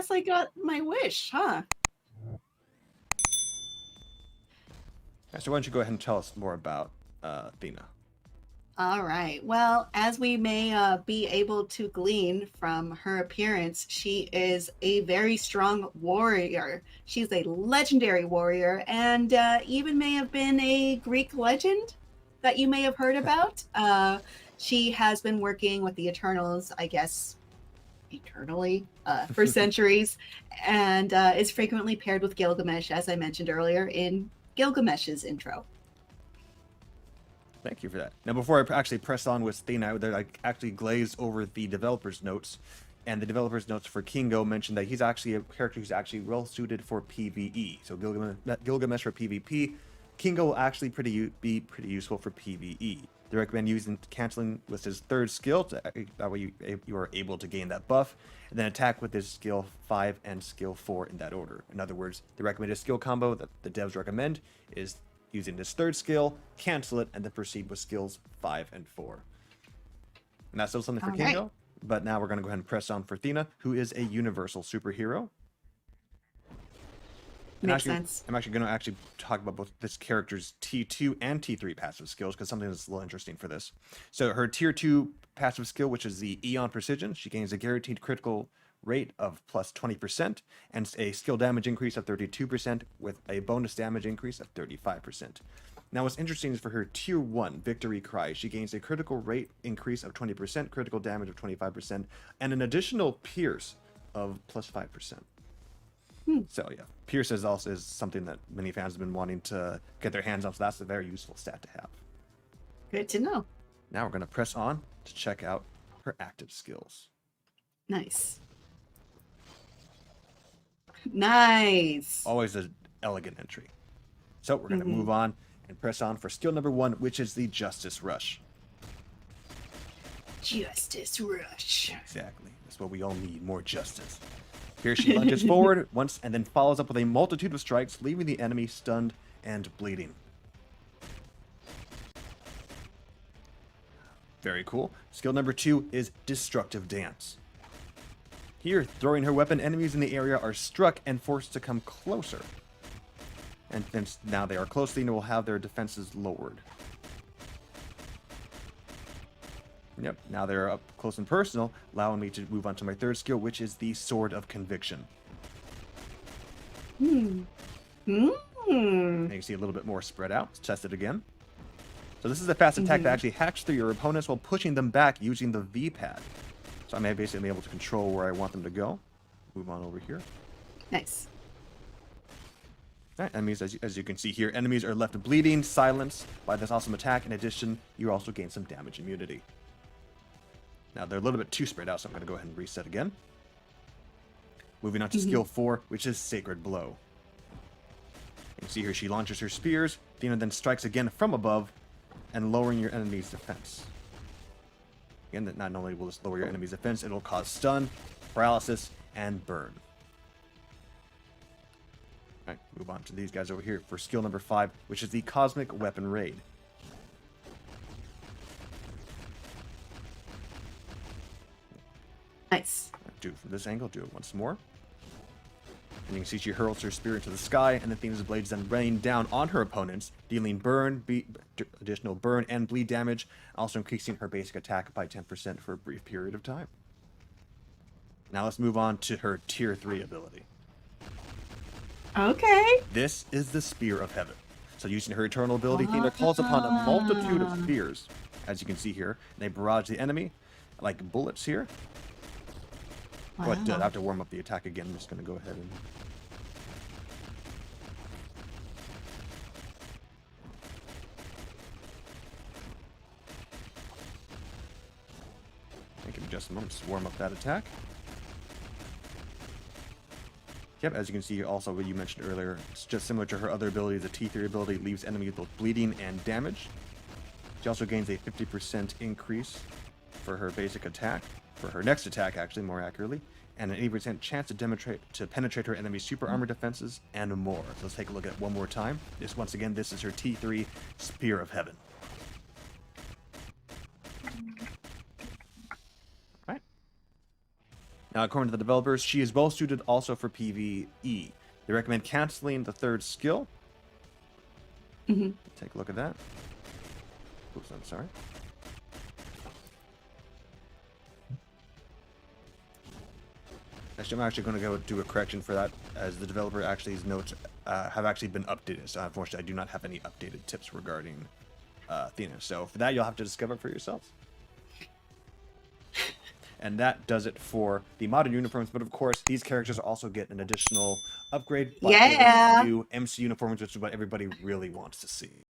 guess I got my wish, huh? So why don't you go ahead and tell us more about THENA? All right. Well, as we may be able to glean from her appearance, she is a very strong warrior. She's a legendary warrior and even may have been a Greek legend that you may have heard about. She has been working with the Eternals, I guess, eternally for centuries, and is frequently paired with Gilgamesh, as I mentioned earlier in Gilgamesh's intro. Thank you for that. Now, before I actually press on with THENA, I actually glazed over the developer's notes, and the developer's notes for Kingo mentioned that he's actually a character who's actually well suited for PvE. So Gilgamesh for PvP, Kingo will actually be pretty useful for PvE. They recommend using canceling with his third skill, that way you are able to gain that buff, and then attack with his skill 5 and skill 4 in that order. In other words, the recommended skill combo that the devs recommend is using this third skill, cancel it, and then proceed with skills 5 and 4. And that's still something for Kingo, right. But now we're going to go ahead and press on for THENA, who is a universal superhero. Makes sense. I'm actually going to talk about both this character's T2 and T3 passive skills, because something that's a little interesting for this. So her Tier 2 passive skill, which is the Eon Precision, she gains a guaranteed critical rate of plus 20% and a skill damage increase of 32% with a bonus damage increase of 35%. Now what's interesting is for her Tier 1 Victory Cry, she gains a critical rate increase of 20%, critical damage of 25%, and an additional Pierce of plus 5%. So yeah, Pierce is something that many fans have been wanting to get their hands on, so that's a very useful stat to have. Good to know. Now we're going to press on to check out her active skills. Nice. Nice. Always an elegant entry. So we're going to move on and press on for skill number 1, which is the Justice Rush. Justice Rush. Exactly. That's what we all need, more justice. Here she lunges forward once and then follows up with a multitude of strikes, leaving the enemy stunned and bleeding. Very cool. Skill number 2 is Destructive Dance. Here, throwing her weapon, enemies in the area are struck and forced to come closer. And since now they are close, they will have their defenses lowered. Yep, now they're up close and personal, allowing me to move on to my third skill, which is the Sword of Conviction. And you can see a little bit more spread out. Let's test it again. So this is a fast attack that actually hacks through your opponents while pushing them back using the V-pad. So I may basically be able to control where I want them to go. Move on over here. Nice. All right, enemies, as you can see here, enemies are left bleeding, silenced by this awesome attack. In addition, you also gain some damage immunity. Now, they're a little bit too spread out, so I'm going to go ahead and reset again. Moving on to skill 4, which is Sacred Blow. You can see here she launches her spears. THENA then strikes again from above, and lowering your enemy's defense. Again, that not only will this lower your enemy's defense, it will cause stun, paralysis, and burn. Alright, move on to these guys over here for skill number 5, which is the Cosmic Weapon Raid. Nice. Do it from this angle, do it once more. And you can see she hurls her spear into the sky, and the THENA's blades then rain down on her opponents, dealing additional burn and bleed damage, also increasing her basic attack by 10% for a brief period of time. Now let's move on to her Tier 3 ability. Okay. This is the Spear of Heaven. So using her eternal ability, THENA calls upon a multitude of spears, as you can see here. And they barrage the enemy like bullets here. Wow. But I have to warm up the attack again. I'm just going to go ahead and... Give me just a moment to warm up that attack. Yep, as you can see also what you mentioned earlier, it's just similar to her other ability. The T3 ability leaves enemies both bleeding and damaged. She also gains a 50% increase for her basic attack, for her next attack actually, more accurately, and an 80% chance to penetrate her enemy's super armor defenses, and more. So let's take a look at it one more time. Once again, this is her T3 Spear of Heaven. Now, according to the developers, she is well suited also for PvE. They recommend canceling the third skill. Mm-hmm. Take a look at that. Oops, I'm sorry. Actually, I'm actually going to go do a correction for that, as the developer actually, his notes have actually been updated. So unfortunately, I do not have any updated tips regarding THENA. So for that, you'll have to discover for yourselves. And that does it for the modern uniforms. But of course, these characters also get an additional upgrade by Yeah. new MC uniforms, which is what everybody really wants to see.